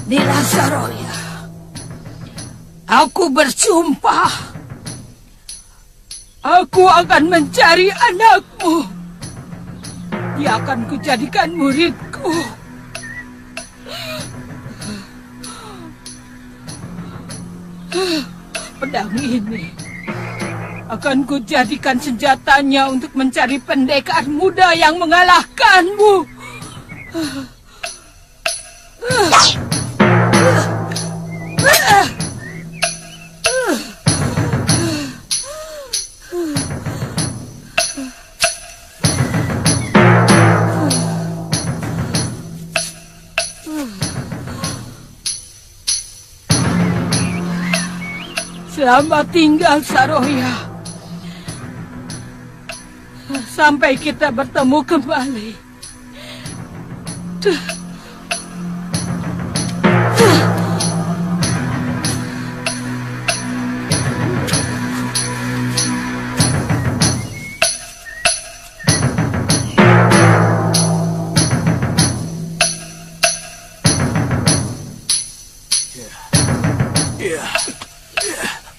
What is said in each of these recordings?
Nila Saroya, aku bersumpah, aku akan mencari anakmu. Dia akan kujadikan muridku. Pedang ini akan kujadikan senjatanya untuk mencari pendekar muda yang mengalahkanmu. Selamat tinggal, Saroya. Sampai kita bertemu kembali.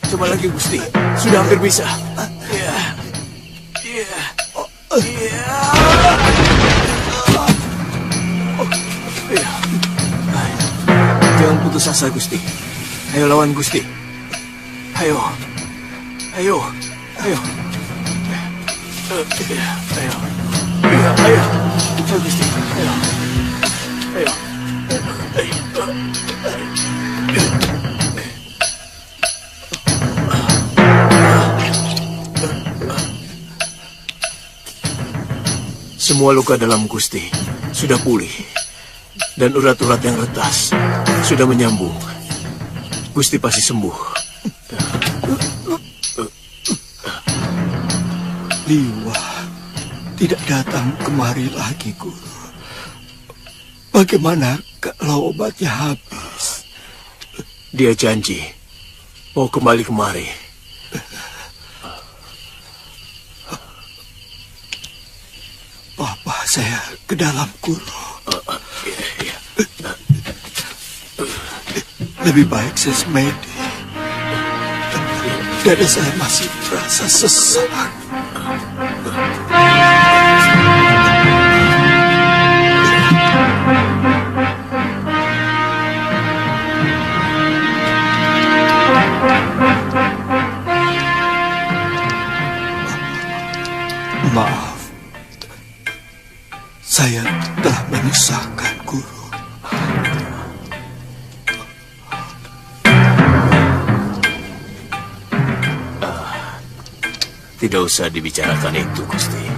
Coba lagi, Gusti. Sudah hampir bisa. Jangan putus asa, Gusti. Ayo lawan Gusti. Ayo. Ayo. Ayo. Ayo. Ayo, Gusti. Ayo. Ayo. Semua luka dalam Gusti sudah pulih, dan urat-urat yang retas sudah menyambung. Gusti pasti sembuh. Liwa tidak datang kemari lagi, Guru. Bagaimana kalau obatnya habis? Dia janji mau kembali kemari. Bapak saya ke dalam, Guru. Lebih baik saya semedi. Dada saya masih terasa sesak. Maaf, saya telah menyusahkan, Guru. Tidak usah dibicarakan itu, Gusti.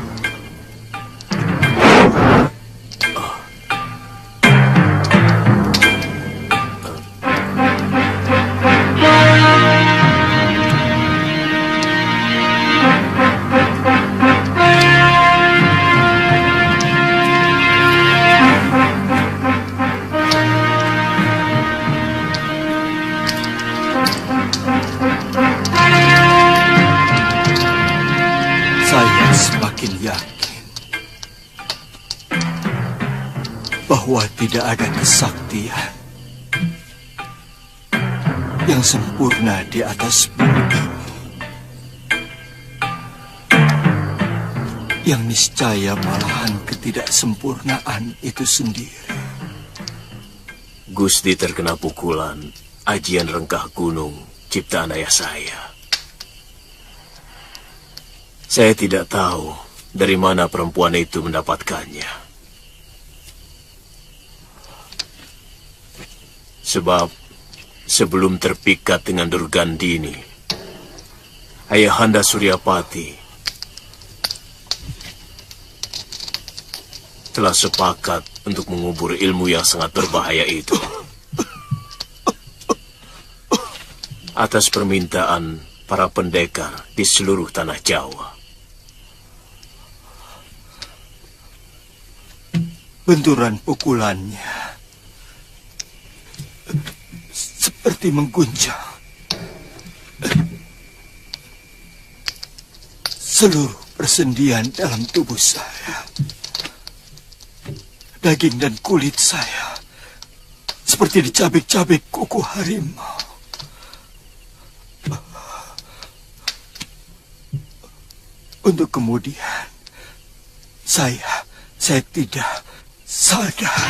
Bahwa tidak ada kesaktian yang sempurna di atas bumi ini, yang niscaya malahan ketidaksempurnaan itu sendiri. Gusti terkena pukulan ajian rengkah gunung ciptaan ayah saya. Saya tidak tahu dari mana perempuan itu mendapatkannya. Sebab sebelum terpikat dengan Durgandini, Ayahanda Suryapati telah sepakat untuk mengubur ilmu yang sangat berbahaya itu. Atas permintaan para pendekar di seluruh tanah Jawa. Benturan pukulannya seperti mengguncang seluruh persendian dalam tubuh saya. Daging dan kulit saya seperti dicabik-cabik kuku harimau. Untuk kemudian saya tidak sadar.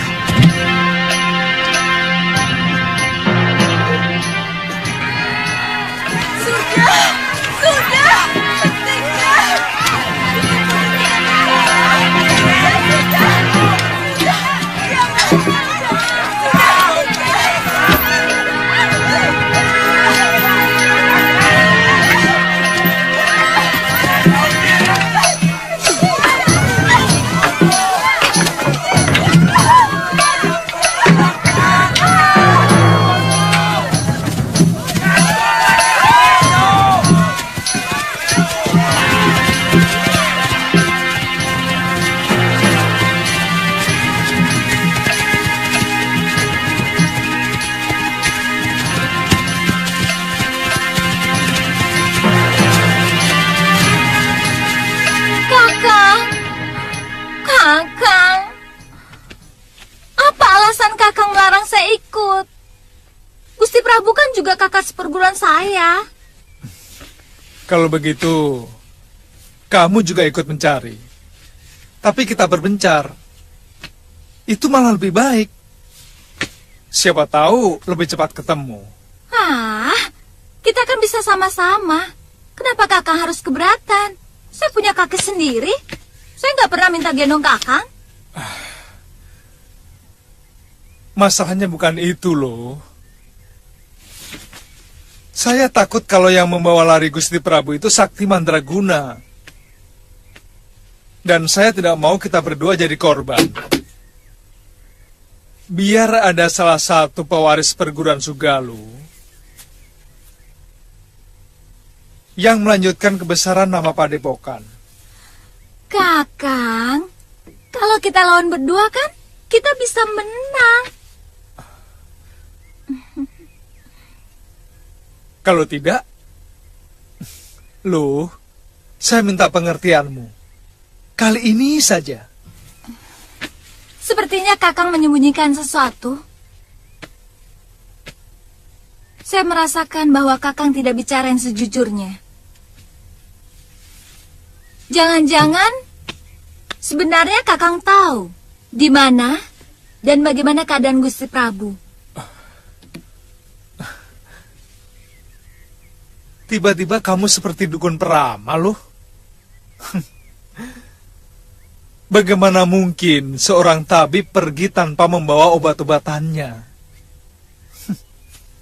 Juga kakak seperguruan saya. Kalau begitu, kamu juga ikut mencari. Tapi kita berbencar. Itu malah lebih baik. Siapa tahu lebih cepat ketemu. Kita kan bisa sama-sama. Kenapa kakak harus keberatan? Saya punya kaki sendiri. Saya nggak pernah minta gendong kakak. Masalahnya bukan itu loh. Saya takut kalau yang membawa lari Gusti Prabu itu Sakti Mandraguna. Dan saya tidak mau kita berdua jadi korban. Biar ada salah satu pewaris perguruan Sugalu yang melanjutkan kebesaran nama Padepokan. Kakang, kalau kita lawan berdua kan, kita bisa menang. Kalau tidak, loh, saya minta pengertianmu. Kali ini saja. Sepertinya kakang menyembunyikan sesuatu. Saya merasakan bahwa kakang tidak bicara yang sejujurnya. Jangan-jangan sebenarnya kakang tahu di mana dan bagaimana keadaan Gusti Prabu. Tiba-tiba kamu seperti dukun peramal loh. Bagaimana mungkin seorang tabib pergi tanpa membawa obat-obatannya?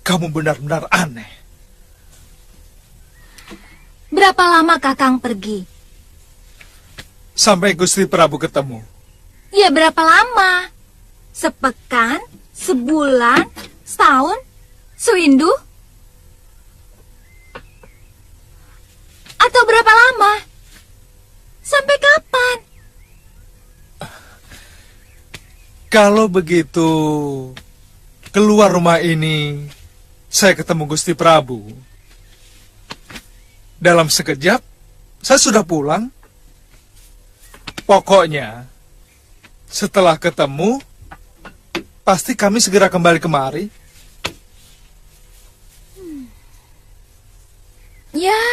Kamu benar-benar aneh. Berapa lama kakang pergi? Sampai Gusti Prabu ketemu. Ya berapa lama? Sepekan? Sebulan? Setahun? Sewindu? Atau berapa lama? Sampai kapan? Kalau begitu, keluar rumah ini, saya ketemu Gusti Prabu. Dalam sekejap, saya sudah pulang. Pokoknya, setelah ketemu, pasti kami segera kembali kemari. Ya,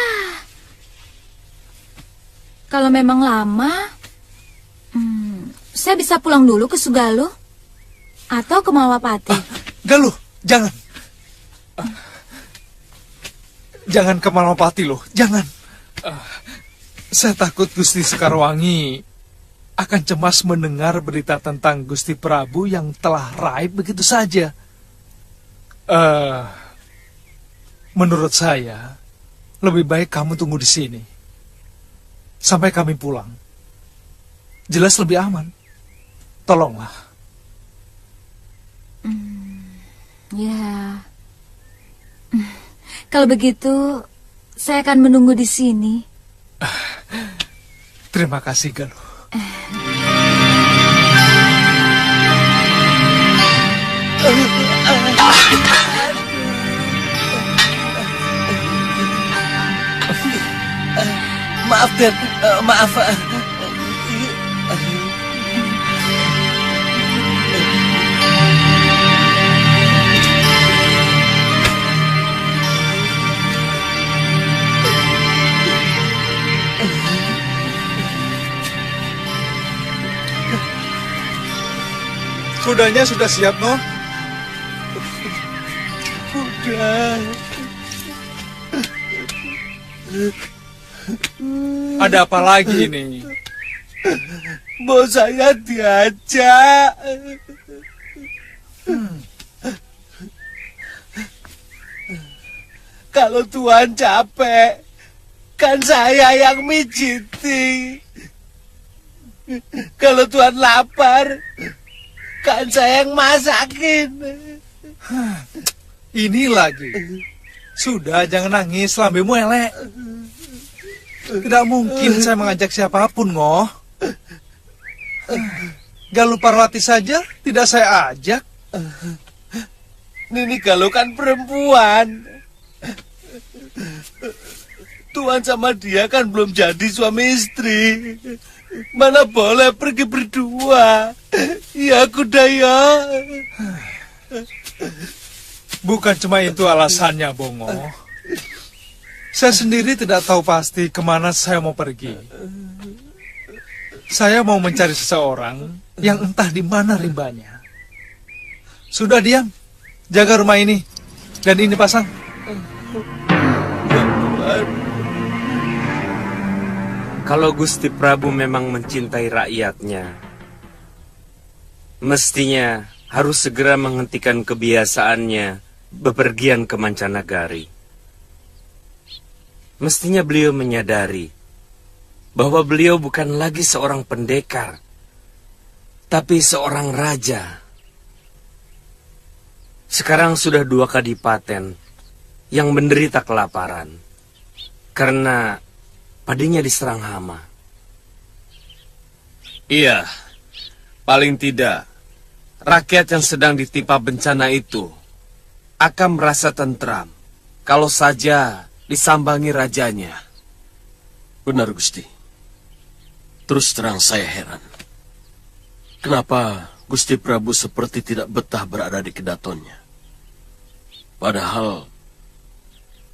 kalau memang lama, saya bisa pulang dulu ke Sugaluh atau ke Malwapati. Galuh, jangan. Jangan ke Malwapati loh, jangan. Saya takut Gusti Sekarwangi akan cemas mendengar berita tentang Gusti Prabu yang telah raib begitu saja. Menurut saya, lebih baik kamu tunggu di sini sampai kami pulang. Jelas lebih aman. Tolonglah. Ya. Kalau begitu, saya akan menunggu di sini. Terima kasih, Galuh. Maaf, Den. Maaf. Kudanya sudah siap, Noh? Udah. Ada apa lagi ini? Mau saya diajak. Kalau Tuhan capek, kan saya yang mijiti. Kalau Tuhan lapar, kan saya yang masakin. Ini lagi. Sudah, jangan nangis, lambemu elek. Tidak mungkin saya mengajak siapapun, Ngoh. Galuh Parwati saja tidak saya ajak. Nini Galuh kan perempuan. Tuhan sama dia kan belum jadi suami istri. Mana boleh pergi berdua. Ya Kudaya. Bukan cuma itu alasannya, Bongo. Saya sendiri tidak tahu pasti kemana saya mau pergi. Saya mau mencari seseorang yang entah di mana rimbanya. Sudah diam, jaga rumah ini. Dan ini pasang. Kalau Gusti Prabu memang mencintai rakyatnya, mestinya harus segera menghentikan kebiasaannya bepergian ke mancanagari. Mestinya beliau menyadari bahwa beliau bukan lagi seorang pendekar, tapi seorang raja. Sekarang sudah 2 kadipaten yang menderita kelaparan karena padinya diserang hama. Iya, paling tidak rakyat yang sedang ditimpa bencana itu akan merasa tentram kalau saja disambangi rajanya. Benar, Gusti. Terus terang saya heran. Kenapa Gusti Prabu seperti tidak betah berada di kedatonnya? Padahal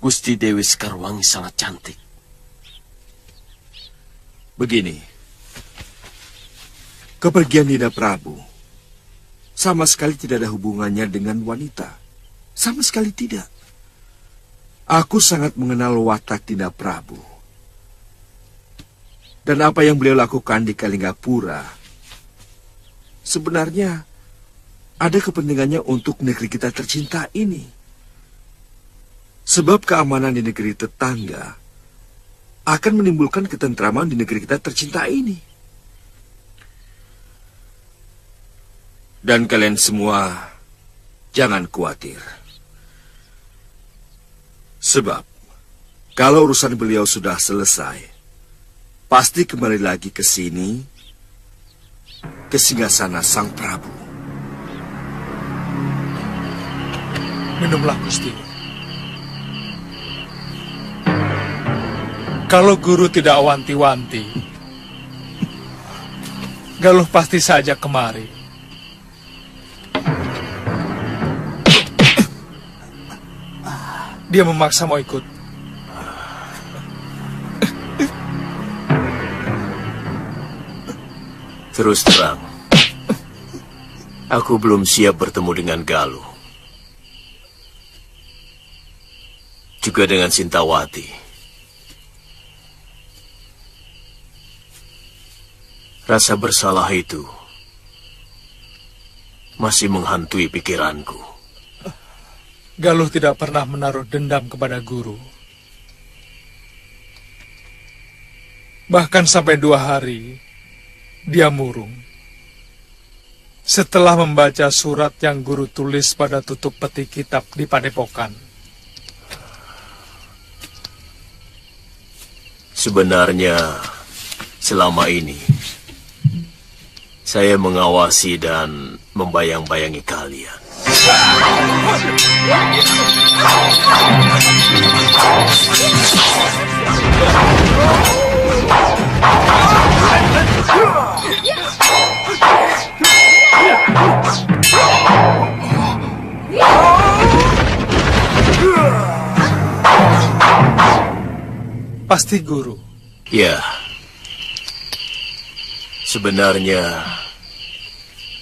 Gusti Dewi Sekarwangi sangat cantik. Begini, kepergian Dinda Prabu sama sekali tidak ada hubungannya dengan wanita. Sama sekali tidak. Aku sangat mengenal watak Dinda Prabu. Dan apa yang beliau lakukan di Kalinggapura sebenarnya ada kepentingannya untuk negeri kita tercinta ini. Sebab keamanan di negeri tetangga akan menimbulkan ketentraman di negeri kita tercinta ini. Dan kalian semua jangan khawatir. Sebab kalau urusan beliau sudah selesai, pasti kembali lagi ke sini, ke singgasana Sang Prabu. Minumlah, Gusti. Kalau guru tidak wanti-wanti, Galuh pasti saja kemari. Dia memaksa mau ikut. Terus terang, aku belum siap bertemu dengan Galuh. Juga dengan Sintawati. Rasa bersalah itu masih menghantui pikiranku. Galuh tidak pernah menaruh dendam kepada guru. Bahkan sampai 2 hari, dia murung. Setelah membaca surat yang guru tulis pada tutup peti kitab di padepokan, sebenarnya selama ini saya mengawasi dan membayang-bayangi kalian. pasti guru. Ya, sebenarnya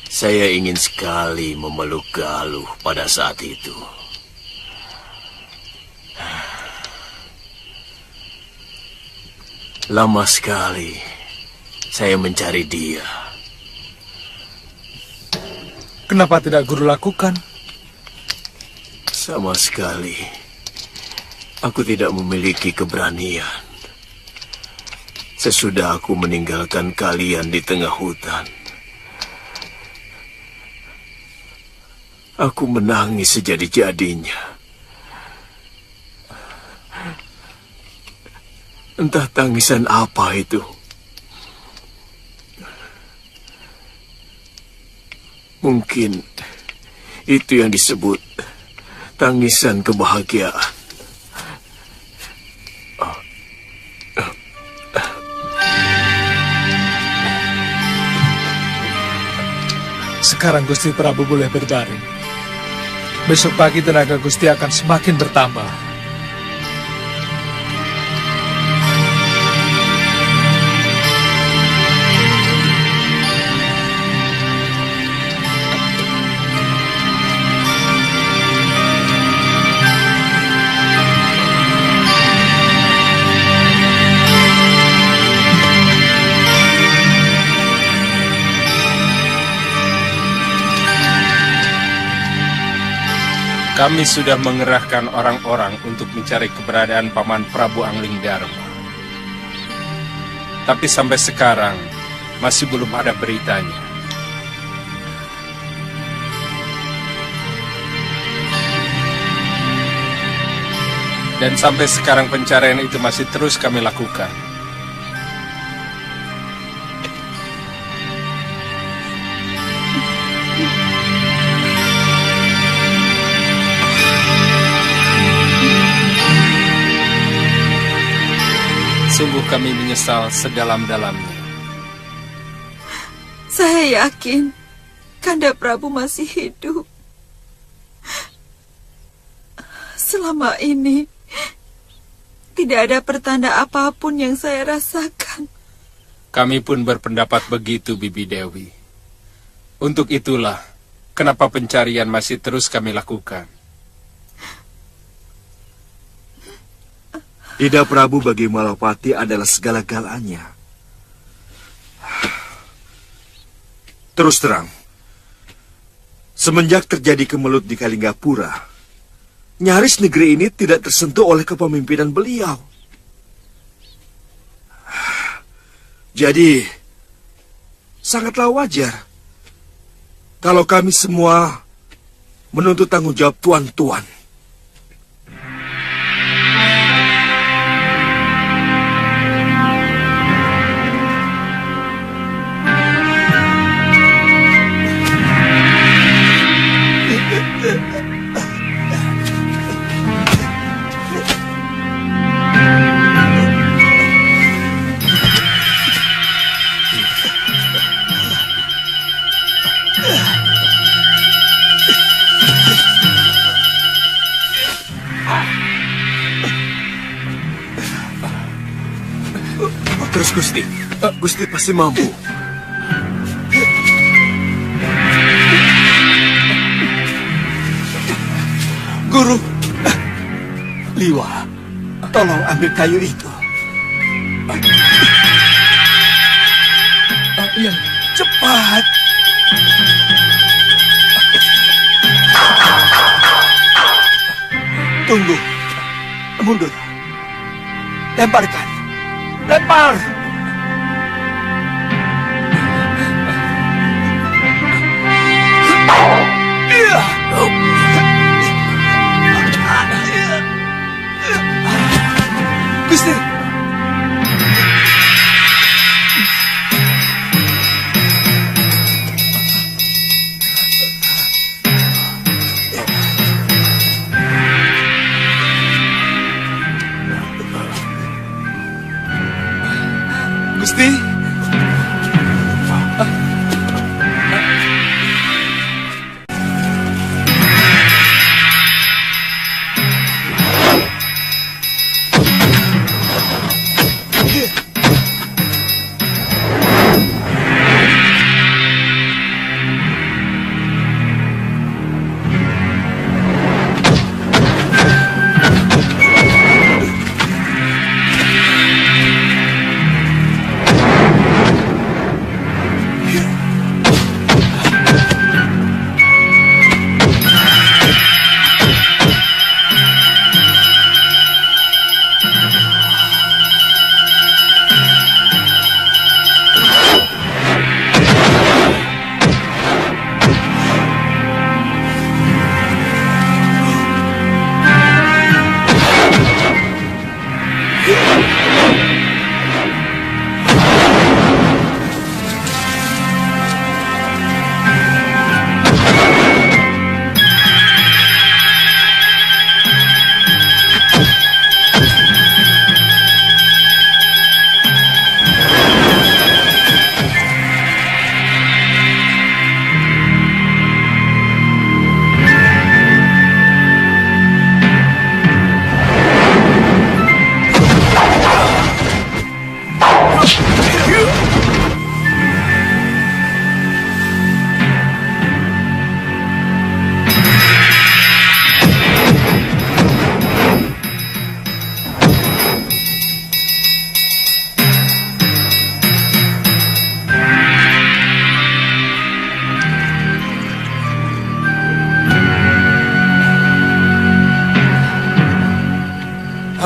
saya ingin sekali memeluk Galuh pada saat itu. Lama sekali saya mencari dia. Kenapa tidak guru lakukan? Sama sekali, aku tidak memiliki keberanian. Sesudah aku meninggalkan kalian di tengah hutan, aku menangis sejadi-jadinya. Entah tangisan apa itu. Mungkin itu yang disebut tangisan kebahagiaan. Sekarang Gusti Prabu boleh berbaring. Besok pagi tenaga Gusti akan semakin bertambah. Kami sudah mengerahkan orang-orang untuk mencari keberadaan Paman Prabu Anglingdarma. Tapi sampai sekarang masih belum ada beritanya. Dan sampai sekarang pencarian itu masih terus kami lakukan. Sungguh kami menyesal sedalam-dalamnya. Saya yakin Kanda Prabu masih hidup. Selama ini tidak ada pertanda apapun yang saya rasakan. Kami pun berpendapat begitu, Bibi Dewi. Untuk itulah kenapa pencarian masih terus kami lakukan. Ida Prabu bagi Malapati adalah segala-galanya. Terus terang, semenjak terjadi kemelut di Kalinggapura, nyaris negeri ini tidak tersentuh oleh kepemimpinan beliau. Jadi, sangatlah wajar kalau kami semua menuntut tanggung jawab tuan-tuan. Terus Gusti, Gusti pasti mampu. Guru, Liwa, tolong ambil kayu itu. Ya, Cepat. Tunggu. Mundur. Lemparkan. Lempar.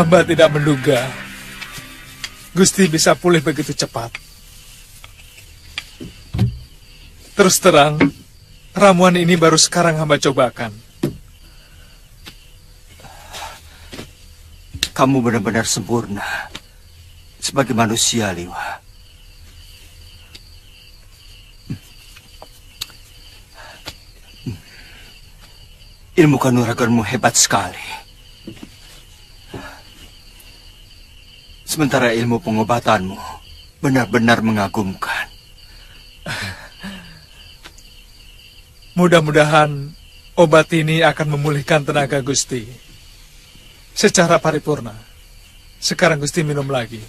Hamba tidak menduga Gusti bisa pulih begitu cepat. Terus terang, ramuan ini baru sekarang hamba cobakan. Kamu benar-benar sempurna sebagai manusia, Liwa. Ilmu kanuraganmu hebat sekali. Sementara ilmu pengobatanmu benar-benar mengagumkan. Mudah-mudahan obat ini akan memulihkan tenaga Gusti secara paripurna. Sekarang Gusti minum lagi.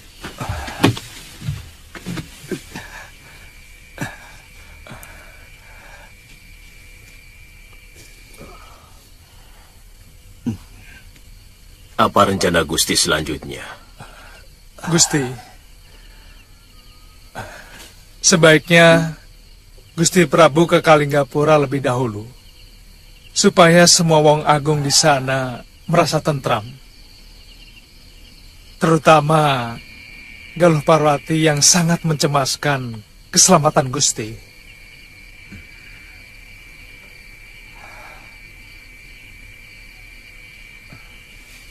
Apa rencana Gusti selanjutnya? Gusti, sebaiknya Gusti Prabu ke Kalinggapura lebih dahulu, supaya semua wong agung di sana merasa tentram. Terutama Galuh Parwati yang sangat mencemaskan keselamatan Gusti.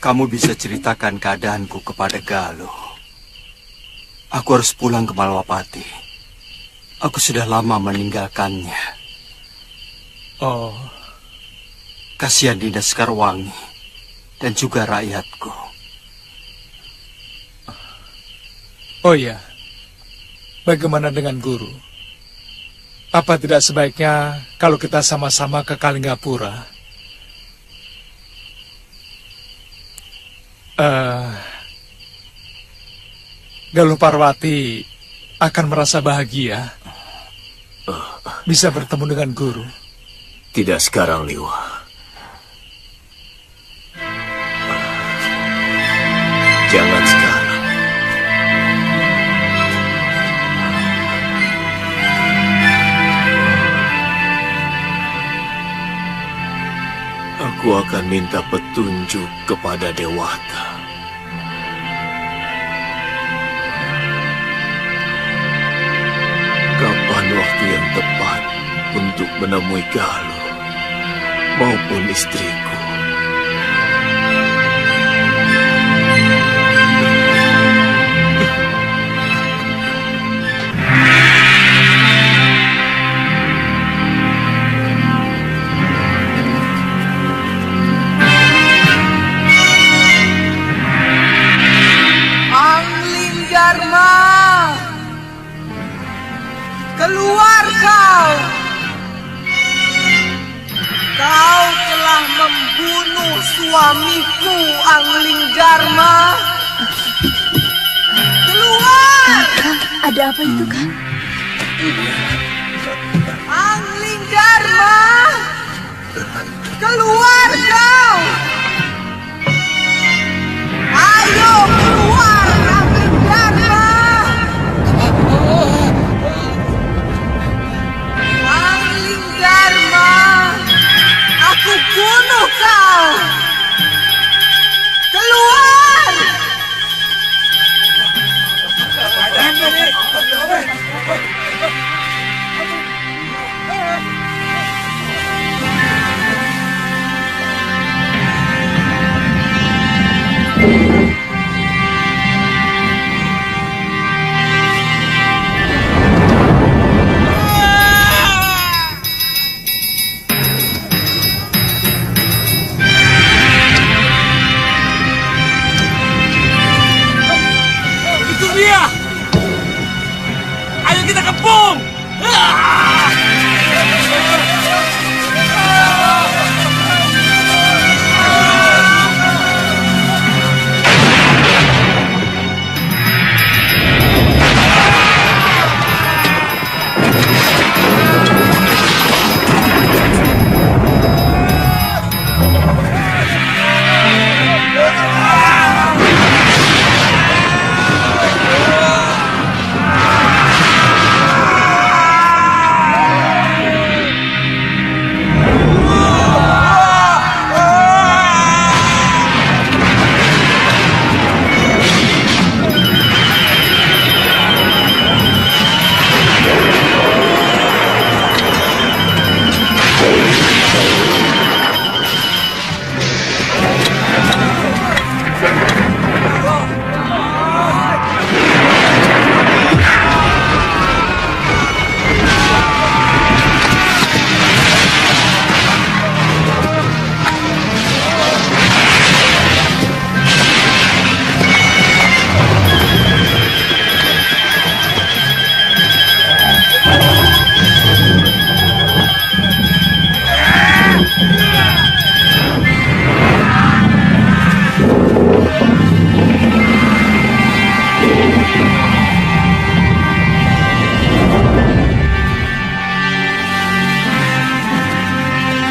Kamu bisa ceritakan keadaanku kepada Galuh. Aku harus pulang ke Malwapati. Aku sudah lama meninggalkannya. Oh, kasihan Dinda Sekarwangi dan juga rakyatku. Oh iya, bagaimana dengan guru? Apa tidak sebaiknya kalau kita sama-sama ke Kalinggapura? Galuh Parwati akan merasa bahagia bisa bertemu dengan guru. Tidak sekarang, Liwa. Jangan sekarang. Aku akan minta petunjuk kepada Dewata. Kapan waktu yang tepat untuk menemui Galuh maupun istriku? Anglinggarma, keluar kau! Kau telah membunuh suamiku, Anglinggarma. Keluar! Ada apa itu, Kang? Anglinggarma, keluar kau! Ayo keluar, Anglinggarma! Anglinggarma, aku bunuh kau! Keluar!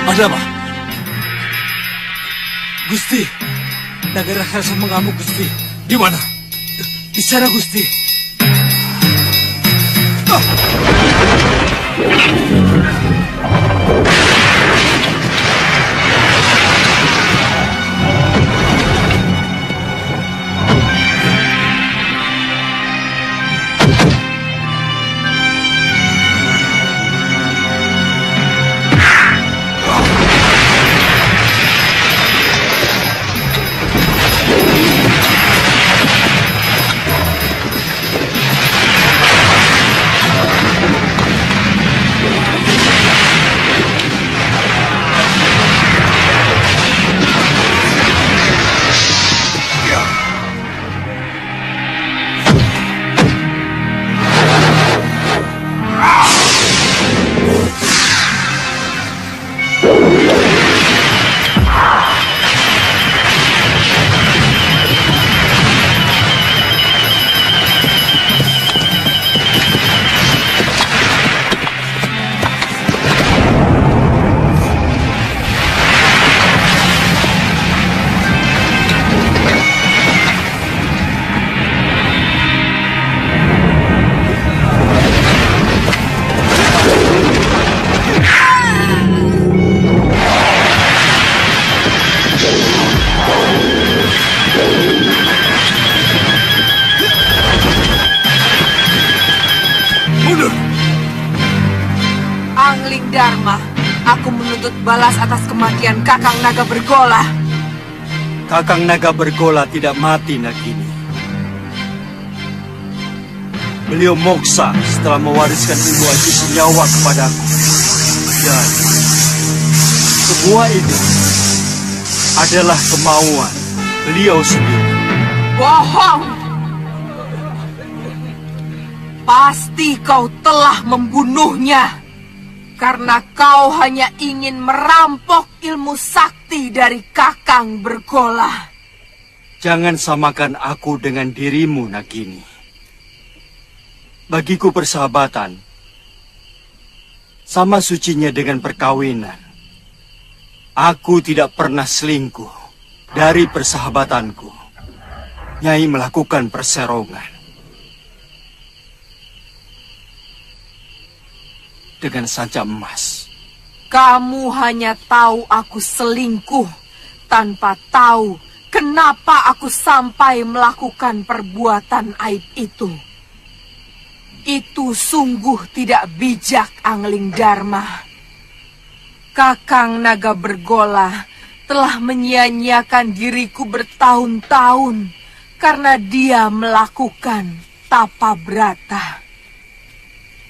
Ada apa? Gusti, naga raksasa mengamuk, Gusti. Di mana? Di sana, Gusti. Angling Dharma, aku menuntut balas atas kematian Kakang Naga Bergola. Kakang Naga Bergola tidak mati, Nagini. Beliau moksa setelah mewariskan ilmu aji senyawa kepadaku. Dan semua itu adalah kemauan beliau sendiri. Bohong! Pasti kau telah membunuhnya. Karena kau hanya ingin merampok ilmu sakti dari Kakang Bergola. Jangan samakan aku dengan dirimu, Nagini. Bagiku persahabatan sama sucinya dengan perkawinan. Aku tidak pernah selingkuh dari persahabatanku. Nyai melakukan perserongan dengan sanca emas. Kamu hanya tahu aku selingkuh tanpa tahu kenapa aku sampai melakukan perbuatan aib itu. Itu sungguh tidak bijak, Angling Dharma. Kakang Naga Bergola telah menyia-nyiakan diriku bertahun-tahun karena dia melakukan tapa brata.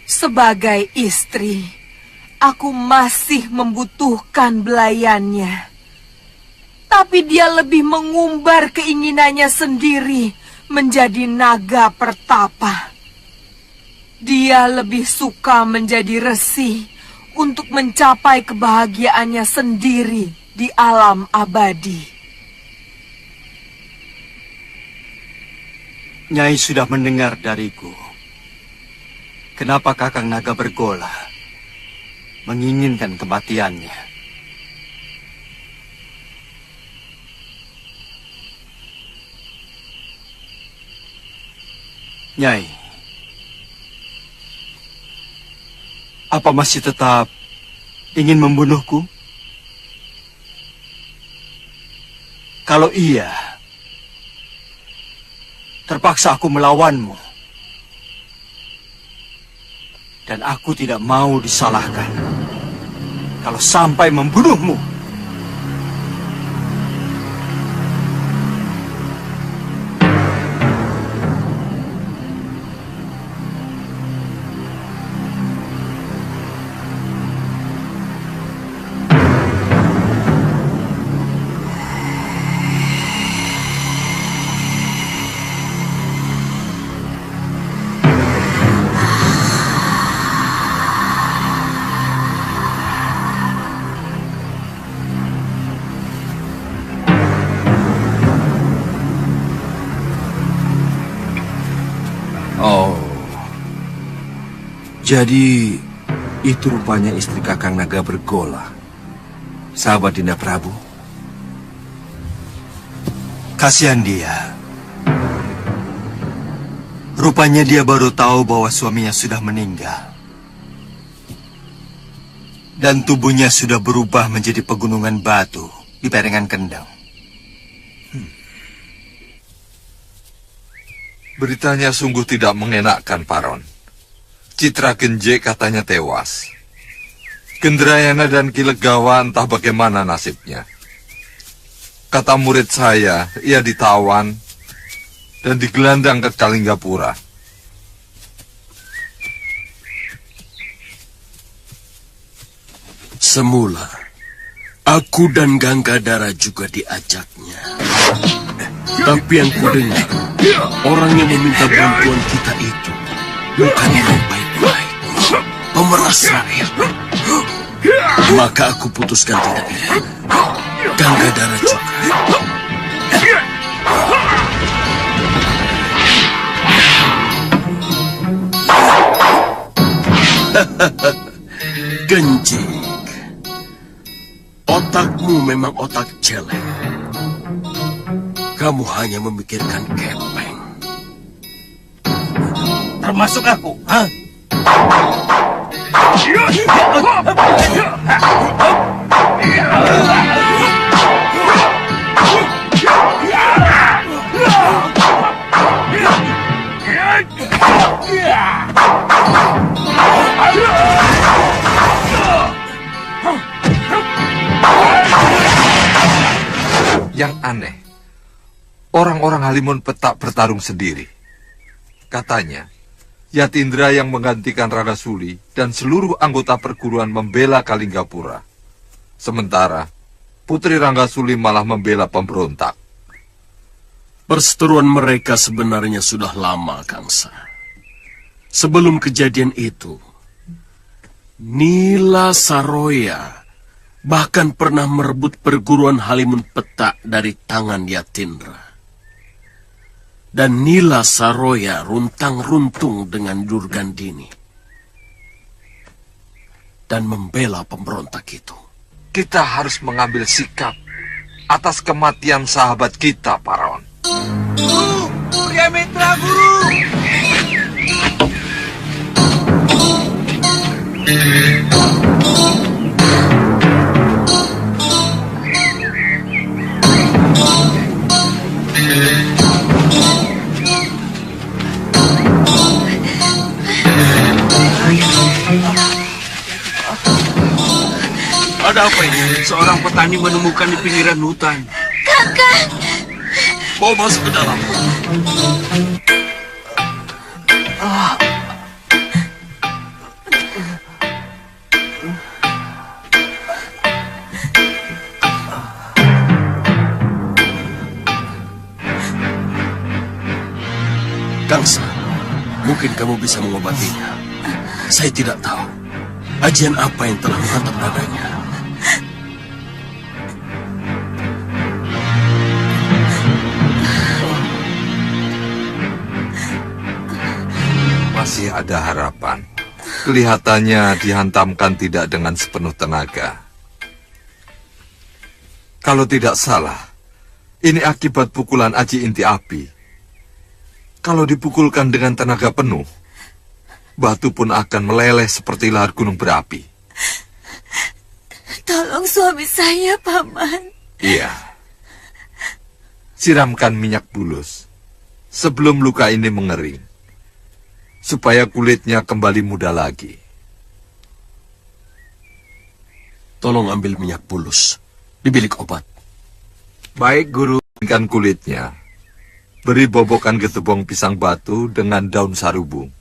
Sebagai istri, aku masih membutuhkan belayannya. Tapi dia lebih mengumbar keinginannya sendiri menjadi naga pertapa. Dia lebih suka menjadi resi untuk mencapai kebahagiaannya sendiri di alam abadi. Nyai sudah mendengar dariku. Kenapa Kakang Naga Bergola menginginkan kematiannya? Nyai, apa masih tetap ingin membunuhku? Kalau iya, terpaksa aku melawanmu. Dan aku tidak mau disalahkan kalau sampai membunuhmu. Jadi, itu rupanya istri Kakang Naga Bergola. sahabat Dinda Prabu. Kasihan dia. Rupanya dia baru tahu bahwa suaminya sudah meninggal. Dan tubuhnya sudah berubah menjadi pegunungan batu di Perengan Kendeng. Beritanya sungguh tidak mengenakkan, Paron. Citra Genje katanya tewas. Gendrayana dan Ki Legawa entah bagaimana nasibnya. Kata murid saya, ia ditawan dan digelandang ke Kalinggapura. Semula, aku dan Ganggadara juga diajaknya. Tapi yang kudengar, orang yang meminta bantuan kita itu bukan orang baik-baik, pemeras rakyat. Maka aku putuskan tidak ikut. Ganggadara juga. Genjik, otakmu memang otak jelek. Kamu hanya memikirkan kepeng. Termasuk aku, ha? Yang aneh, orang-orang Halimun Petak bertarung sendiri. Katanya, Yatindra yang menggantikan Ranggasuli dan seluruh anggota perguruan membela Kalinggapura. Sementara, Putri Ranggasuli malah membela pemberontak. Perseteruan mereka sebenarnya sudah lama, Kangsa. Sebelum kejadian itu, Nila Saroya bahkan pernah merebut perguruan Halimun Petak dari tangan Yatindra. Dan Nila Saroya runtang-runtung dengan Durgandini dan membela pemberontak itu. Kita harus mengambil sikap atas kematian sahabat kita, Paron. Guru! Pria Mitra, Guru! Ada apa ini? Seorang petani menemukan di pinggiran hutan. Kakak! Bawa masuk ke dalam. Kangsa, mungkin kamu bisa mengobatinya. Saya tidak tahu ajian apa yang telah menghantam dadanya. Masih ada harapan. Kelihatannya dihantamkan tidak dengan sepenuh tenaga. Kalau tidak salah, ini akibat pukulan aji inti api. Kalau dipukulkan dengan tenaga penuh, batu pun akan meleleh seperti lahar gunung berapi. Tolong suami saya, Paman. Iya. Siramkan minyak bulus sebelum luka ini mengering, supaya kulitnya kembali muda lagi. Tolong ambil minyak bulus di bilik obat. Baik, Guru. Keringkan kulitnya. Beri bobokan getebong pisang batu dengan daun sarubung.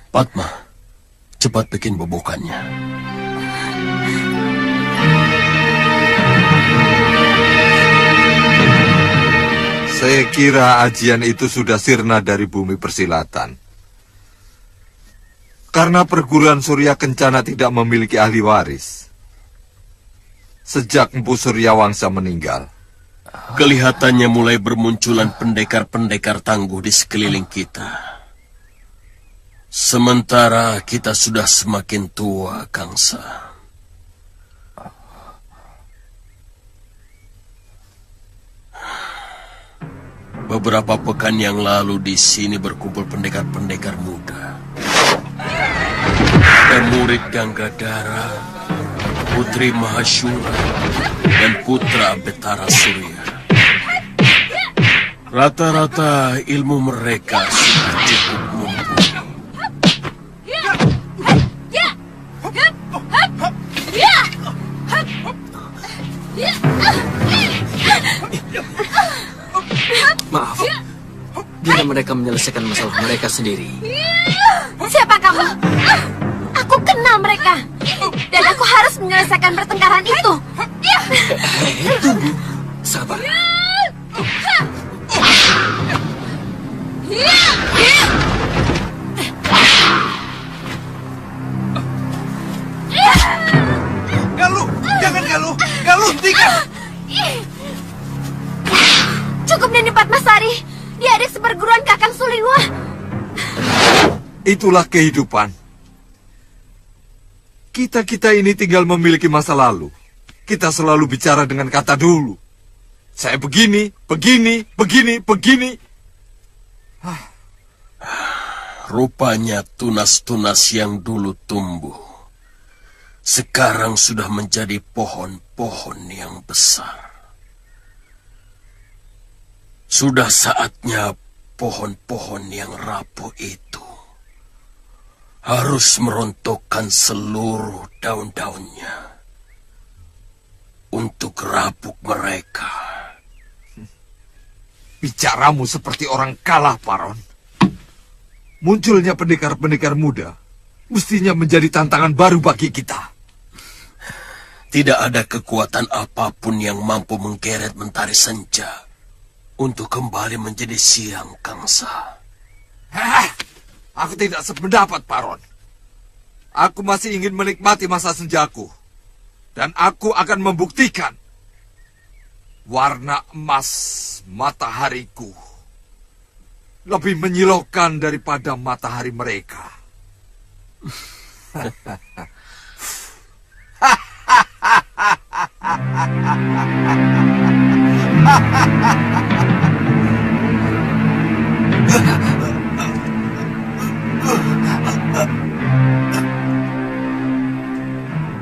Padma, cepat bikin bobokannya. Saya kira ajian itu sudah sirna dari bumi persilatan. Karena perguruan Surya Kencana tidak memiliki ahli waris. Sejak Empu Suryawangsa meninggal. Kelihatannya mulai bermunculan pendekar-pendekar tangguh di sekeliling kita. Sementara kita sudah semakin tua, Kangsa. Beberapa pekan yang lalu di sini berkumpul pendekar-pendekar muda. Ada murid Ganggadara, Putri Mahashura, dan Putra Betara Surya. Rata-rata ilmu mereka sudah cukup mumpuni. Maaf, bila mereka menyelesaikan masalah mereka sendiri. Siapa kamu? Aku kenal mereka. Dan aku harus menyelesaikan pertengkaran itu. Tunggu, sabar. Galuh, jangan Galuh. Galuh, hentikan. Cukup Nini Padmasari. Dia adik seperguruan Kakang Suliwa. Itulah kehidupan. Kita ini tinggal memiliki masa lalu. Kita selalu bicara dengan kata dulu. Saya begini, begini, begini, begini. Rupanya tunas-tunas yang dulu tumbuh sekarang sudah menjadi pohon-pohon yang besar. Sudah saatnya pohon-pohon yang rapuh itu harus merontokkan seluruh daun-daunnya untuk rabuk mereka. Bicaramu seperti orang kalah, Paron. Munculnya pendekar-pendekar muda mestinya menjadi tantangan baru bagi kita. Tidak ada kekuatan apapun yang mampu menggeret Mentari Senja untuk kembali menjadi siang Kangsa. Aku tidak sependapat, Paron. Aku masih ingin menikmati masa senjaku. Dan aku akan membuktikan warna emas matahariku lebih menyilaukan daripada matahari mereka.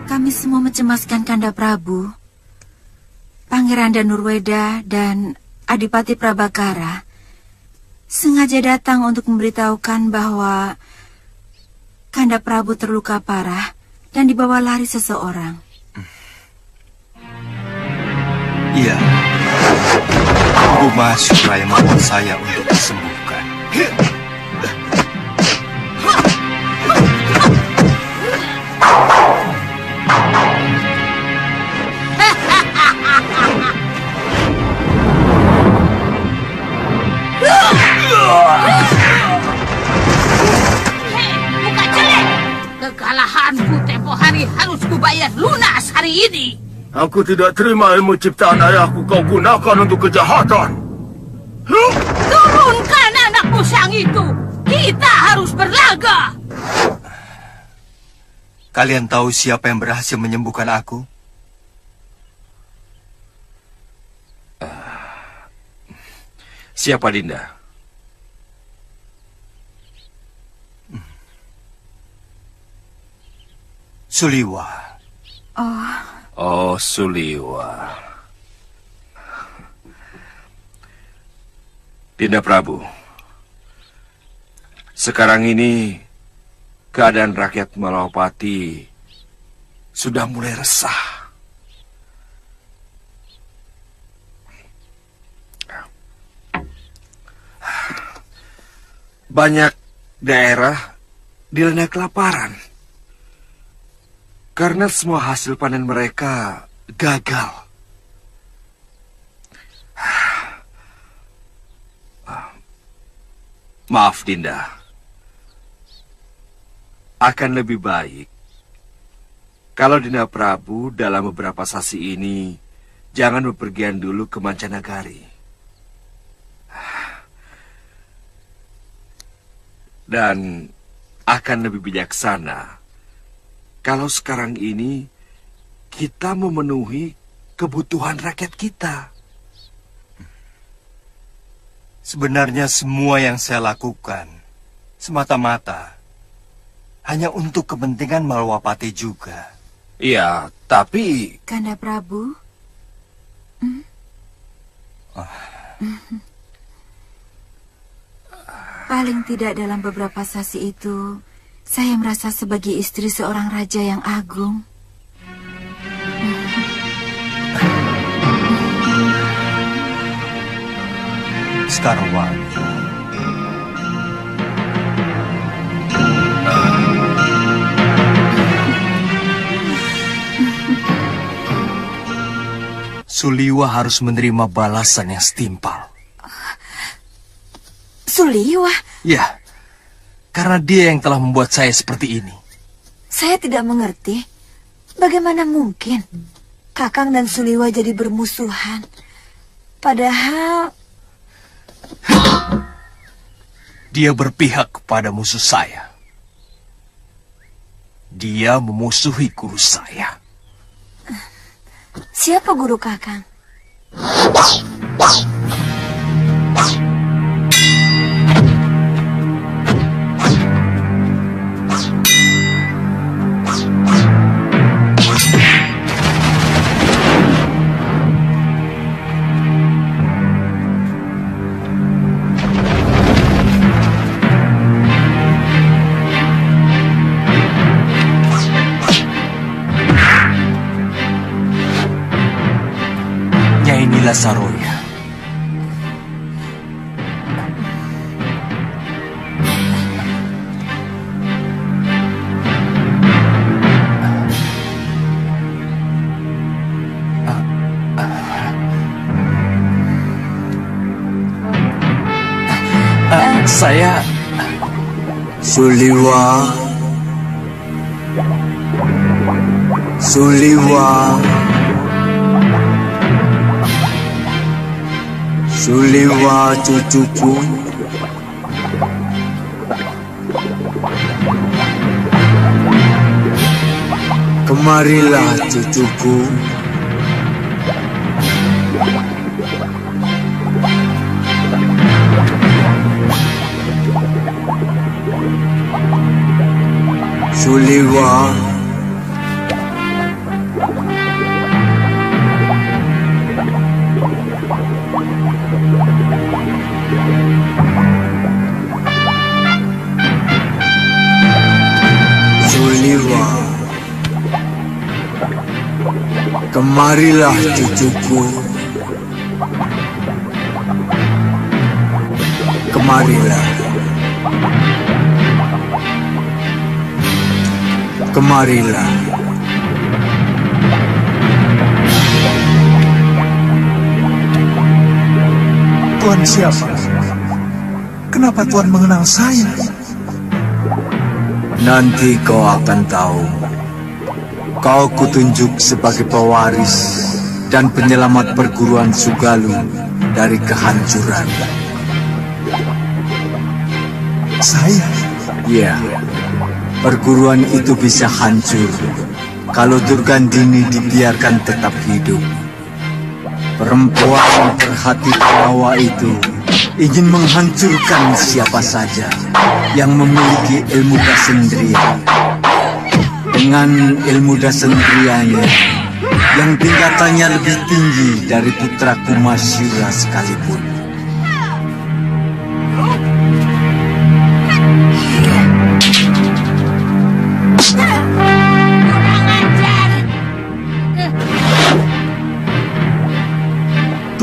Kami semua mencemaskan Kanda Prabu. Pangeran Danurweda dan Adipati Prabakara sengaja datang untuk memberitahukan bahwa Kanda Prabu terluka parah dan dibawa lari seseorang. Iya. Bu Mahashura yang membawa saya untuk disembuhkan. Bukan jelek. Kekalahanku tempo hari harus kubayar lunas hari ini. Aku tidak terima ilmu ciptaan ayahku kau gunakan untuk kejahatan. Turunkan anak musang itu. Kita harus berlaga. Kalian tahu siapa yang berhasil menyembuhkan aku? Siapa, Dinda? Suliwa. Oh, Suliwa. Dinda Prabu, sekarang ini keadaan rakyat Malawapati sudah mulai resah. Banyak daerah dilanda kelaparan karena semua hasil panen mereka gagal. Maaf, Dinda. Akan lebih baik kalau Dinda Prabu dalam beberapa sasi ini jangan bepergian dulu ke mancanagari. Dan akan lebih bijaksana kalau sekarang ini kita memenuhi kebutuhan rakyat kita. Sebenarnya semua yang saya lakukan semata-mata hanya untuk kepentingan Malwapati juga. Iya, tapi... Kanda Prabu? Paling tidak dalam beberapa sasi itu, saya merasa sebagai istri seorang raja yang agung. Sekarwangi. Suliwa harus menerima balasan yang setimpal. Suliwa? Ya, karena dia yang telah membuat saya seperti ini. Saya tidak mengerti. Bagaimana mungkin Kakang dan Suliwa jadi bermusuhan? Padahal... Dia berpihak kepada musuh saya. Dia memusuhi guru saya. Siapa guru Kakang? Nyai Nila Saroya. Saya Suliwa. Suliwa. Suliwa cucuku. Kemarilah cucuku. Suliwa. Suliwa. Kemarilah cucuku. Kemarilah. Kemarilah. Tuan siapa? Kenapa Tuan mengenal saya? Nanti kau akan tahu. Kau kutunjuk sebagai pewaris dan penyelamat perguruan Sugalu dari kehancuran. Saya? Ya, perguruan itu bisa hancur kalau Durgandini dibiarkan tetap hidup. Perempuan berhati perawa itu ingin menghancurkan siapa saja yang memiliki ilmu dasendria. Dengan ilmu dasendrianya yang tingkatannya lebih tinggi dari putra Kumasyura sekalipun.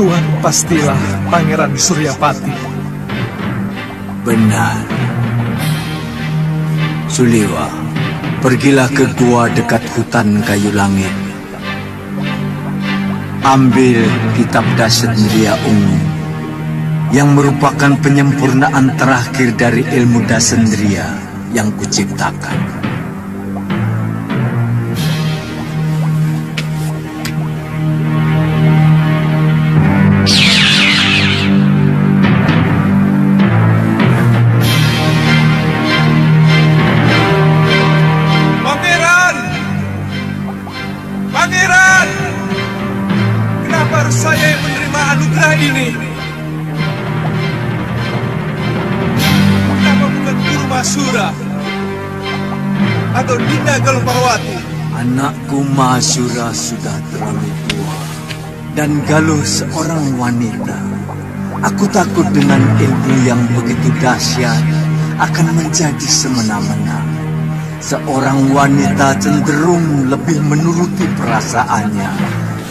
Tuan pastilah Pangeran Suryapati. Benar. Suliwa, pergilah ke gua dekat hutan kayu langit. Ambil kitab Dasendriya Ungu yang merupakan penyempurnaan terakhir dari ilmu Dasendriya yang kuciptakan. atau Dinda Galumpawati? Anakku Mahasura sudah terlalu tua dan Galuh seorang wanita. Aku takut dengan ilmu yang begitu dahsyat akan menjadi semena-mena. Seorang wanita cenderung lebih menuruti perasaannya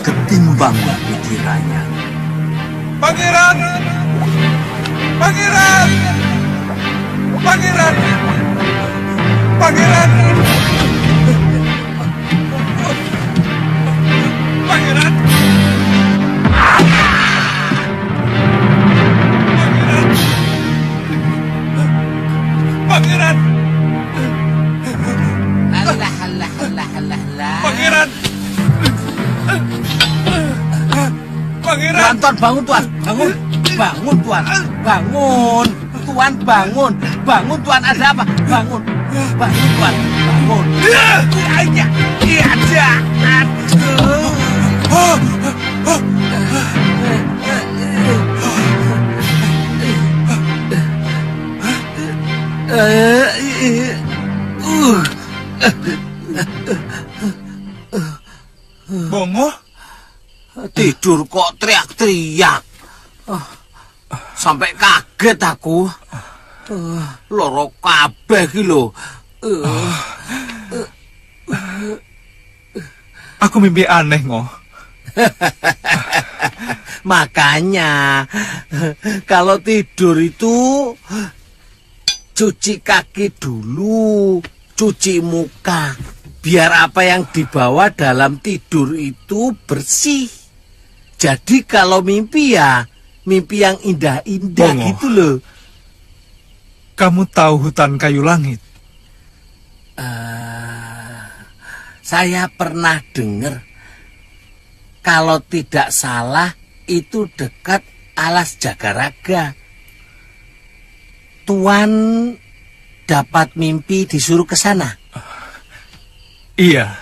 ketimbang pikirannya. Pangeran! Pangeran! Pangeran! Pangeran! Pangeran! Pangeran! Alah. Pangeran! Pangeran! Tuan, bangun Tuan, bangun, bangun Tuan, bangun, Tuan bangun, bangun Tuan, ada apa? Bangun, bangun Tuan, bangun. Iya, Bongo? Tidur kok teriak-teriak. Sampai kaget aku. Loro kabeh iki lho. Aku mimpi aneh, Ngo. Makanya kalau tidur itu cuci kaki dulu, cuci muka. Biar apa yang dibawa dalam tidur itu bersih. Jadi kalau mimpi ya mimpi yang indah-indah gitu loh. Kamu tahu hutan kayu langit? Saya pernah dengar. Kalau tidak salah itu dekat Alas Jagaraga. Tuan dapat mimpi disuruh ke sana. Iya.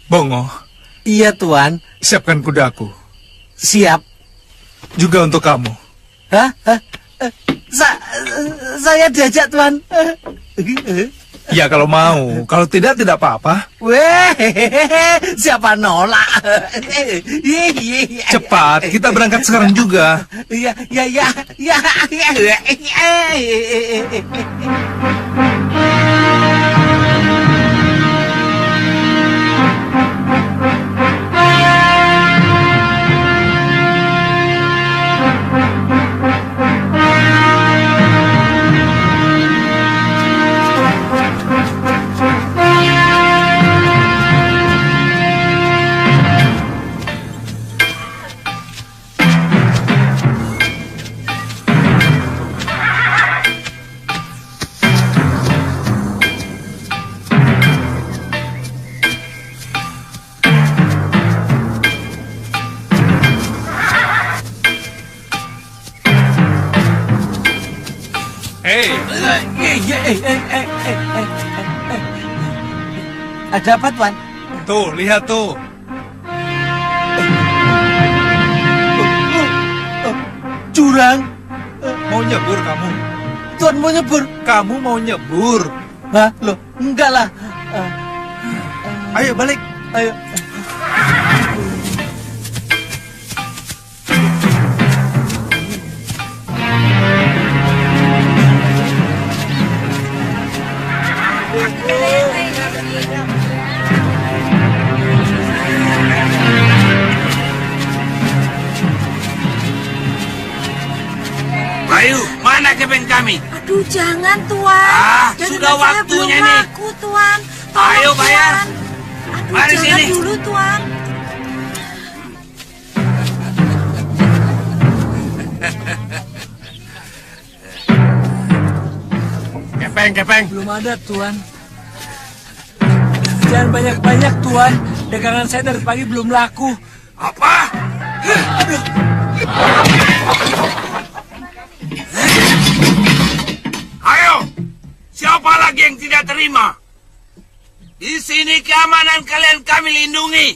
Bongo. Iya, Tuan. Siapkan kudaku. Siap. Juga untuk kamu. Hah? Saya diajak, Tuan. Ya, kalau mau. Kalau tidak apa-apa. Weh, siapa nolak? Cepat, kita berangkat sekarang juga. Iya. Ada apa, Tuan? Tuh, lihat tuh. Jurang. Mau nyebur kamu? Tuan mau nyebur? Kamu mau nyebur? Hah? Loh, enggak lah. Ayo balik. Ayo. Bayu, mana kepeng kami? Aduh, jangan, Tuan. Sudah waktunya nih. Laku, Tuan. Ayo bayar. Aduh, Mari jangan sini. dulu, Tuan. Kepeng. Belum ada, Tuan. Jangan banyak-banyak, Tuan. Dagangan saya dari pagi belum laku. Apa? Ayo, siapa lagi yang tidak terima? Di sini keamanan kalian kami lindungi.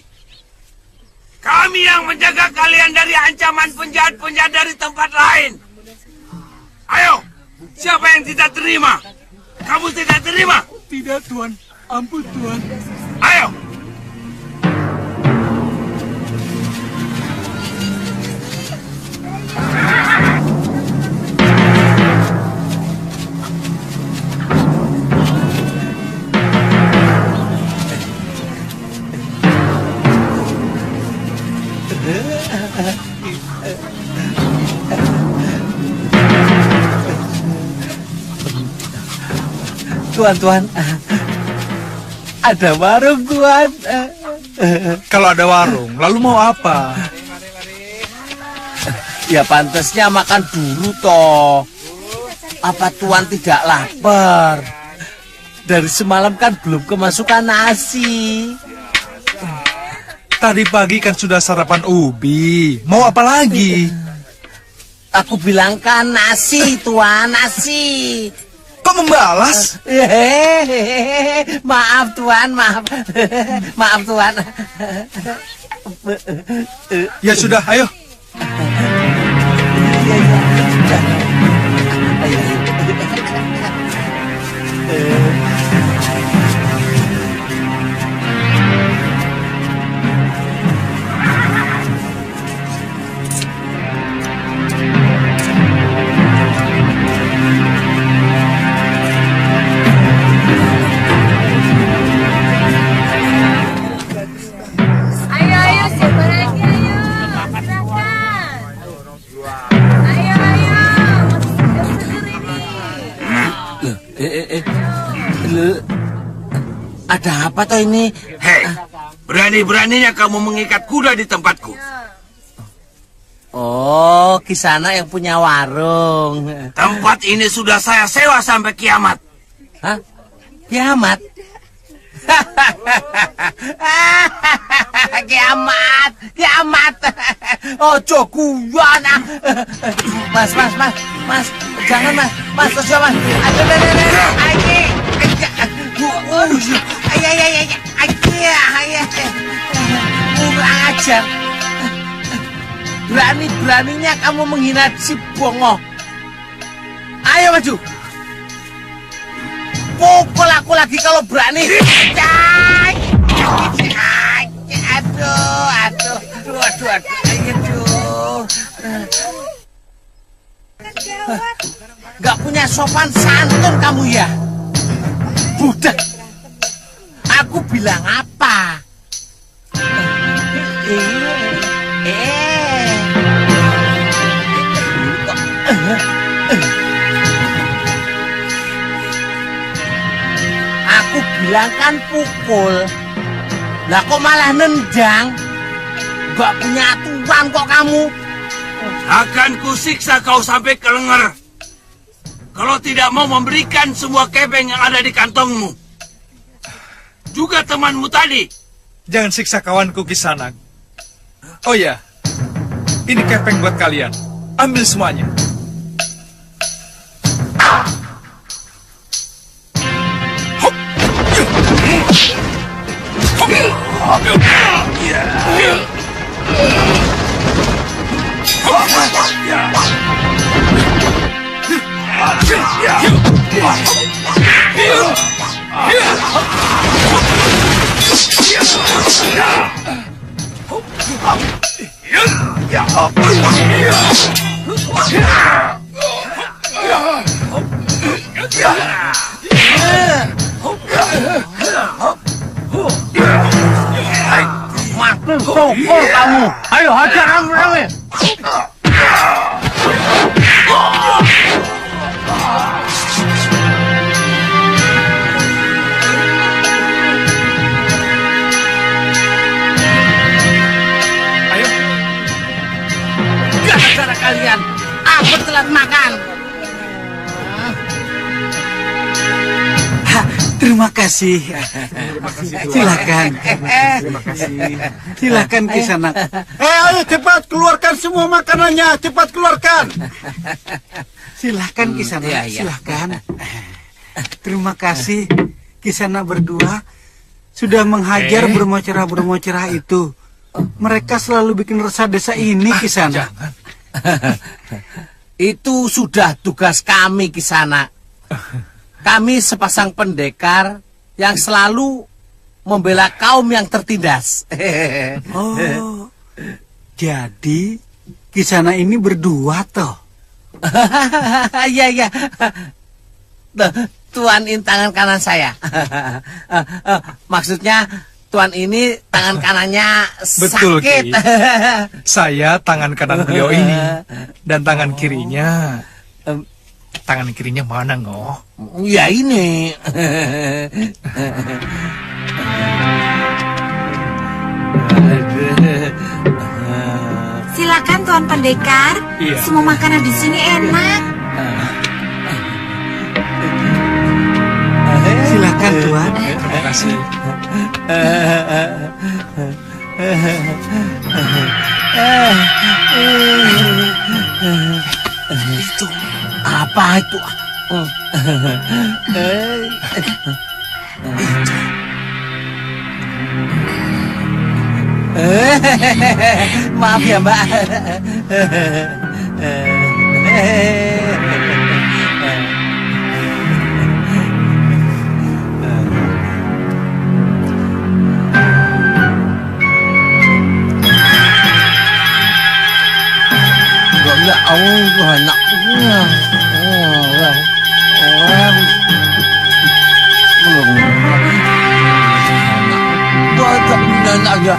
Kami yang menjaga kalian dari ancaman penjahat-penjahat dari tempat lain. Ayo, siapa yang tidak terima? Kamu tidak terima? Tidak, Tuan. Ampun, Tuan. Ayo! Tuan, ada warung, Tuan. Kalau ada warung, lalu mau apa? Ya pantasnya makan dulu toh. Apa Tuan tidak lapar? Dari semalam kan belum kemasukan nasi. Tadi pagi kan sudah sarapan ubi. Mau apa lagi? Aku bilang kan nasi, Tuan, nasi. Kok membalas? Maaf, Tuan, maaf. Maaf, Tuan. Ya sudah, ayo. Ayo, siapa lagi? Ayo, silakan. Ayo, seger ini. Ada apa toh ini? Hei, berani-beraninya kamu mengikat kuda di tempatku. Oh, Kisana yang punya warung. Tempat ini sudah saya sewa sampai kiamat. Hah? Kiamat? Kiamat. Ojo guyon ah. Mas. Jangan, Mas. Terus Mas. Kurang ajar. Berani-beraninya kamu menghina si Bongo. Ayo maju. Pukul aku lagi kalau berani. Aduh. Gak punya sopan santun kamu ya? Budak. Aku bilang apa? Aku bilang kan pukul. Lah kok malah nendang? Gak punya aturan kok kamu. Akan kusiksa kau sampai ke lenger. Kalau tidak mau memberikan semua kepeng yang ada di kantongmu. Juga temanmu tadi. Jangan siksa kawanku Kisanak. Oh ya, ini kepeng buat kalian. Ambil semuanya. Mati pukul kamu. Ayo hajar rame-rame. Ayo. Gara-gara kalian, aku telat makan. Terima kasih. Silakan. Silakan Kisanak. Ayo cepat keluarkan semua makanannya, cepat keluarkan. Silakan Kisanak, silakan. Terima kasih Kisanak berdua sudah menghajar bermocerah itu. Mereka selalu bikin resah desa ini, Kisanak. Itu sudah tugas kami, Kisanak. Kami sepasang pendekar yang selalu membela kaum yang tertindas. Oh, jadi Kisana ini berdua toh? Iya. Tuan ini tangan kanan saya. Maksudnya Tuan ini tangan kanannya Betul, sakit. Ki. Saya tangan kanan beliau ini. Dan tangan kirinya... Tangan kirinya mana, Ngoh? Ya ini. Silakan Tuan Pendekar. Iya. Semua makanan di sini enak. Silakan Tuan. Terima kasih. Itu apa itu? Maaf ya, Mbak. Enggak, banyak. Belum aja.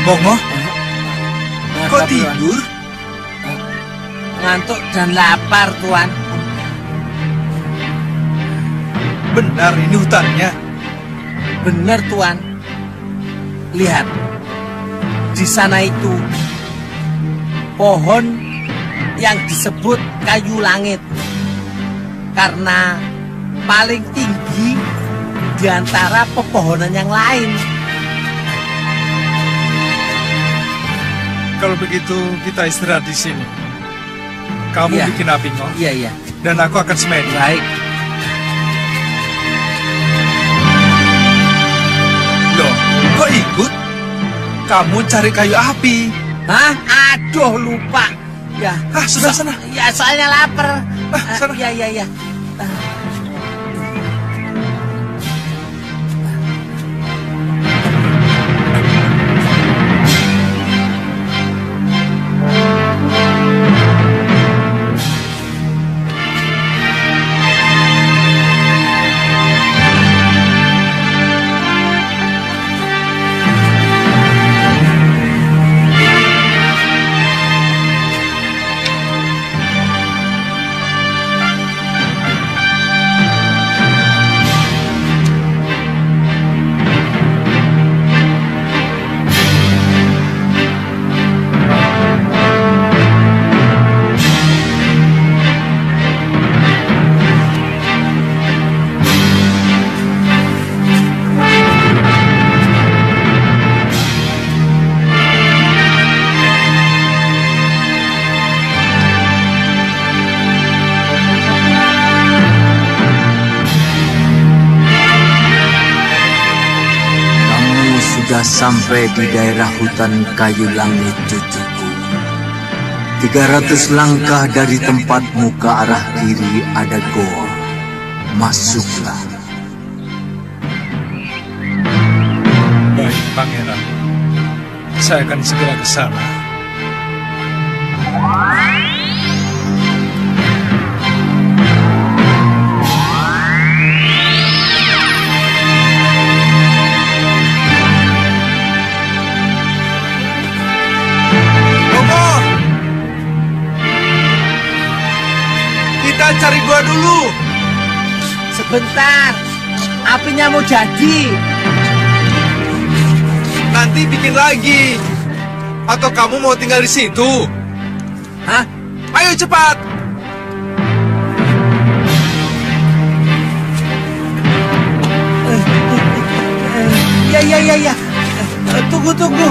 Bongo, kok tidur? Ngantuk dan lapar, Tuan. Benar ini hutannya. Benar, Tuan. Lihat, di sana itu pohon yang disebut kayu langit karena paling tinggi di antara pepohonan yang lain. Kalau begitu kita istirahat di sini. Kamu Iya. bikin api, Ngoh. Iya. Dan aku akan semedi. Baik. Loh, kok ikut? Kamu cari kayu api. Hah? Aduh, lupa. Ya. Sudah sana. Ya, soalnya lapar. Sana. Iya. Sudah sampai di daerah hutan kayu langit, cucuku. 300 langkah dari tempatmu ke arah kiri ada goa. Masuklah. Baik, Pangeran. Saya akan segera ke sana. Kita cari gua dulu. Sebentar, apinya mau jadi. Nanti bikin lagi. Atau kamu mau tinggal di situ? Hah? Ayo cepat! Ya. Tunggu.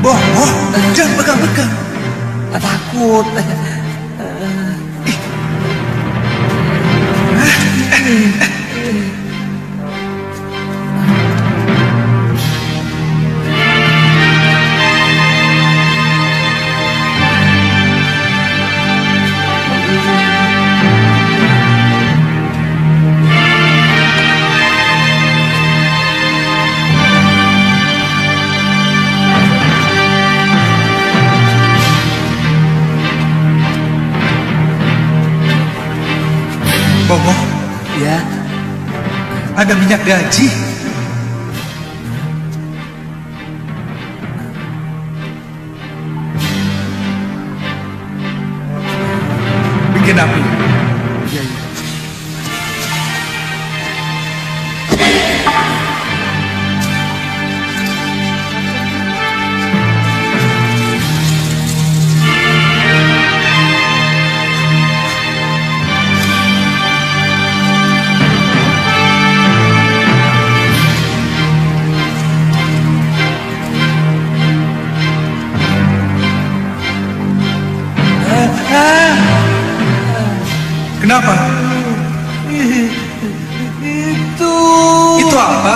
Bongo, jangan pegang-pegang. Takut. Bongo, Ya, ada minyak gaji. Bikin api. Kenapa? Itu apa?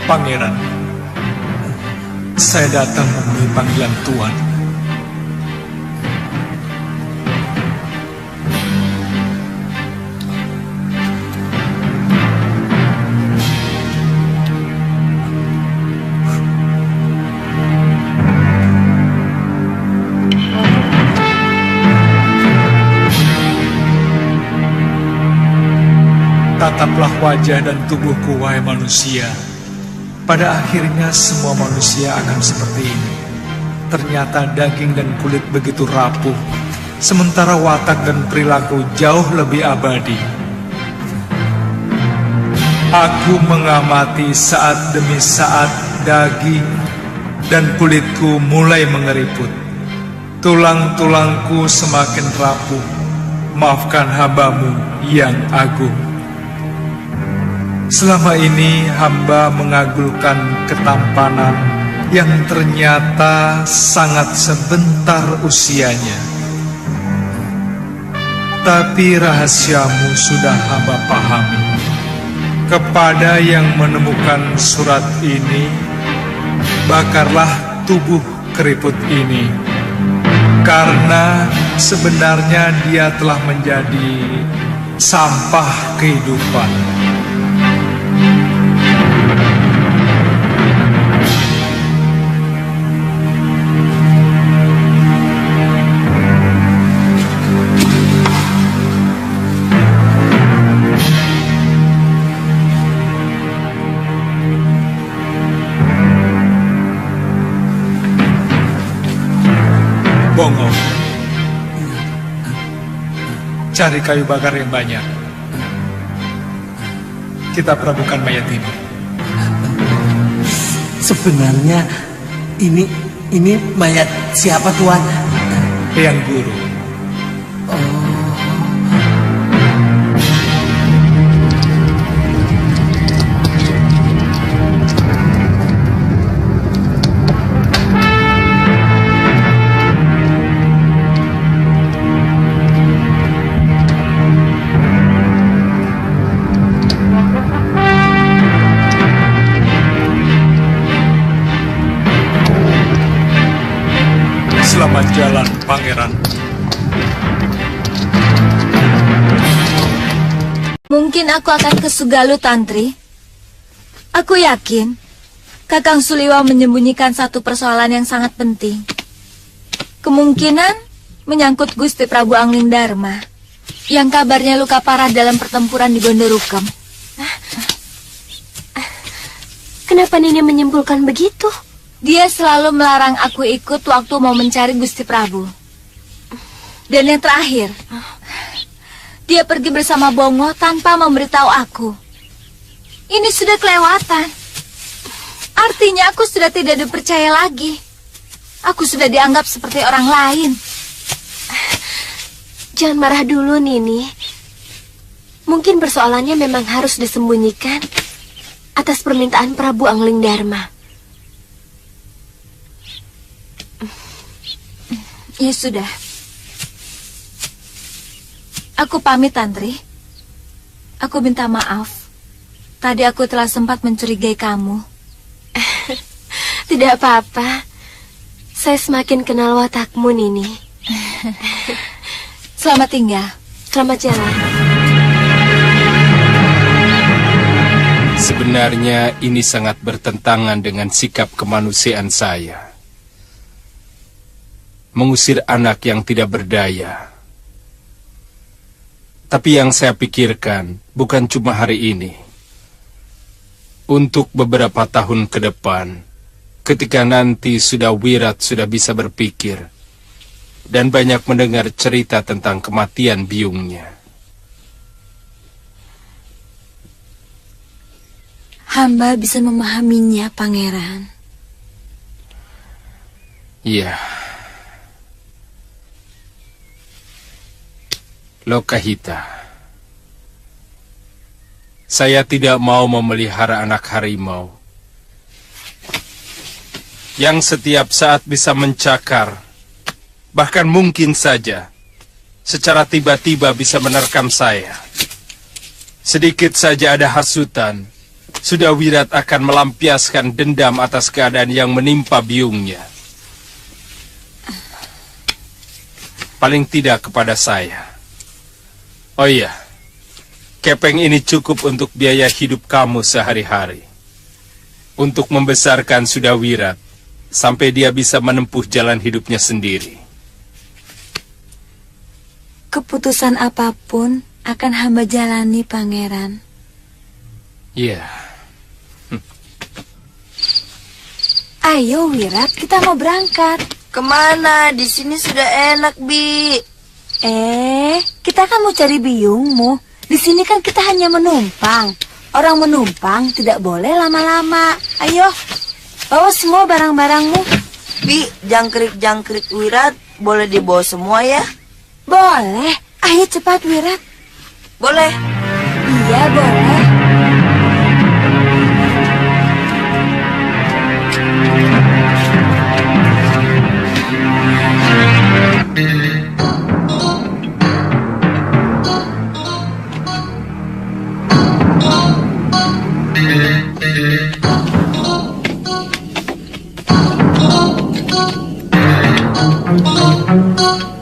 Pangeran, saya datang memenuhi panggilan Tuan. Tataplah wajah dan tubuhku, wahai manusia. Pada akhirnya semua manusia akan seperti ini. Ternyata daging dan kulit begitu rapuh, sementara watak dan perilaku jauh lebih abadi. Aku mengamati saat demi saat daging dan kulitku mulai mengeriput. Tulang-tulangku semakin rapuh. Maafkan hambamu yang agung. Selama ini hamba mengagulkan ketampanan yang ternyata sangat sebentar usianya. Tapi rahasiamu sudah hamba pahami. Kepada yang menemukan surat ini, bakarlah tubuh keriput ini. Karena sebenarnya dia telah menjadi sampah kehidupan. Bongo, cari kayu bakar yang banyak. Kita perabukan mayat ini. sebenarnya ini mayat siapa, Tuan? Yang Guru. Pangeran. Mungkin aku akan ke Sugalu, Tantri. Aku yakin Kakang Suliwa menyembunyikan satu persoalan yang sangat penting. Kemungkinan menyangkut Gusti Prabu Angling Dharma yang kabarnya luka parah dalam pertempuran di Gondorukem. Kenapa Nini menyimpulkan begitu? Dia selalu melarang aku ikut waktu mau mencari Gusti Prabu. Dan yang terakhir, dia pergi bersama Bongo tanpa memberitahu aku. Ini sudah kelewatan. Artinya aku sudah tidak dipercaya lagi. Aku sudah dianggap seperti orang lain. Jangan marah dulu, Nini. Mungkin persoalannya memang harus disembunyikan atas permintaan Prabu Angling Dharma. Ya sudah. Aku pamit, Tantri. Aku minta maaf. Tadi aku telah sempat mencurigai kamu. Tidak apa-apa. Saya semakin kenal watakmu, Nini. Selamat tinggal. Selamat jalan. Sebenarnya ini sangat bertentangan dengan sikap kemanusiaan saya. Mengusir anak yang tidak berdaya. Tapi yang saya pikirkan bukan cuma hari ini. Untuk beberapa tahun ke depan, ketika nanti Wirat sudah bisa berpikir dan banyak mendengar cerita tentang kematian biungnya. Hamba bisa memahaminya, Pangeran. Iya. Lokahita. Saya tidak mau memelihara anak harimau yang setiap saat bisa mencakar, bahkan mungkin saja secara tiba-tiba bisa menerkam saya. Sedikit saja ada hasutan, sudah Wirat akan melampiaskan dendam atas keadaan yang menimpa biungnya. Paling tidak kepada saya. Oh iya, kepeng ini cukup untuk biaya hidup kamu sehari-hari. Untuk membesarkan Wirat sampai dia bisa menempuh jalan hidupnya sendiri. Keputusan apapun akan hamba jalani, Pangeran. Iya. Ayo, Wirat, kita mau berangkat. Kemana? Di sini sudah enak, Bi. Kita kan mau cari biungmu. Di sini kan kita hanya menumpang. Orang menumpang tidak boleh lama-lama. Ayo, bawa semua barang-barangmu. Bi, jangkrik-jangkrik Wirat boleh dibawa semua ya? Boleh. Ayo cepat, Wirat. Boleh. Iya, boleh.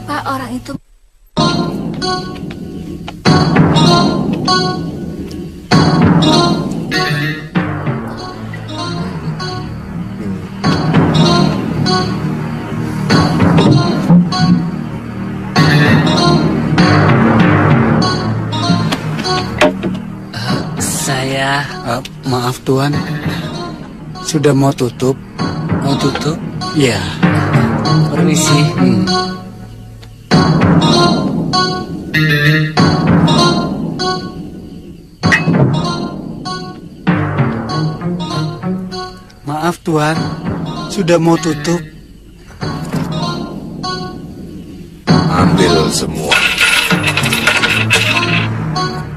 Pak, orang itu... Maaf Tuan, sudah mau tutup. Mau tutup? Ya. Permisi. Maaf Tuan, sudah mau tutup. Ambil semua.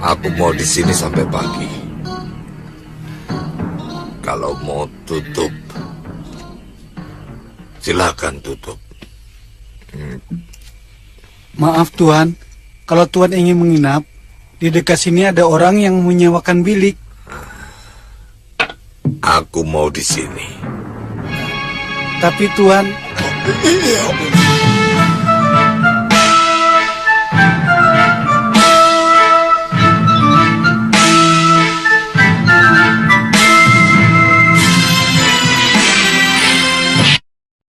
Aku mau di sini sampai pagi. Kalau mau tutup, silakan tutup. Maaf Tuan, kalau Tuan ingin menginap, di dekat sini ada orang yang menyewakan bilik. Aku mau di sini. Tapi Tuan...